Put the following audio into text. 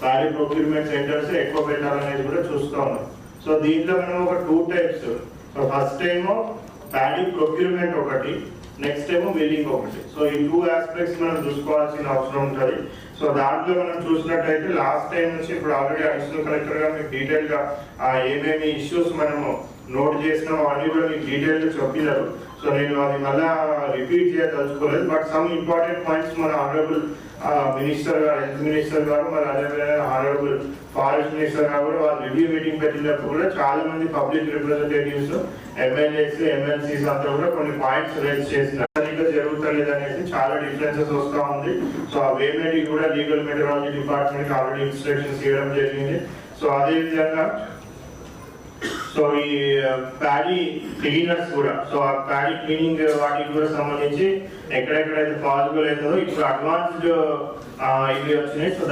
Paddy procurement centres ఎక్కువ పెట్టాలనేది కూడా చూస్తూ ఉన్నాం. సో దీంట్లో మనం ఒక 2 టైప్స్. సో ఫస్ట్ ఏమో ప్యాడీ ప్రొక్యూర్మెంట్ ఒకటి, నెక్స్ట్ ఏమో మిల్లింగ్ ఒకటి. సో ఈ 2 ఆస్పెక్ట్స్ మనం చూసుకోవాల్సిన అవసరం ఉంటుంది. సో దాంట్లో మనం చూసినట్టయితే లాస్ట్ టైం నుంచి ఇప్పుడు ఆల్రెడీ అడిషనల్ కలెక్టర్ గా మీకు డీటెయిల్ గా ఏమేమి ఇష్యూస్ మనము నోట్ చేసినాం అవన్నీ కూడా మీకు డీటెయిల్ గా చెప్పినారు. సో నేను అది మళ్ళా రిపీట్ చేయదలుచుకోలేదు. బట్ సమ్ ఇంపార్టెంట్ పాయింట్స్ మన ఆనరబుల్ మినిస్టర్ గారు, హెల్త్ మినిస్టర్ గారు, మరి అదేవిధంగా ఆనరబుల్ ఫారెస్ట్ మినిస్టర్ గారు కూడా వాళ్ళు రివ్యూ మీటింగ్ పెట్టినప్పుడు కూడా చాలా మంది పబ్లిక్ రిప్రజెంటేటివ్స్, ఎమ్మెల్యేస్, ఎమ్మెల్సీస్ అంతా కూడా కొన్ని పాయింట్స్ రైజ్ చేసినారు. జరుగుతలేదు అనేది చాలా డిఫరెన్సెస్ వస్తూ ఉంది. సో ఆ వేమేడి కూడా legal metrology department already instructions ఇవ్వడం జరిగింది. సో అదేవిధంగా సో ఈ ప్యాడీ క్లీనర్స్ కూడా, సో ఆ ప్యాడీ క్లీనింగ్ వాటికి కూడా సంబంధించి ఎక్కడెక్కడైతే పాసిబుల్ అవుతుందో ఇప్పుడు అడ్వాన్స్డ్ ఇవి వచ్చినాయి. సో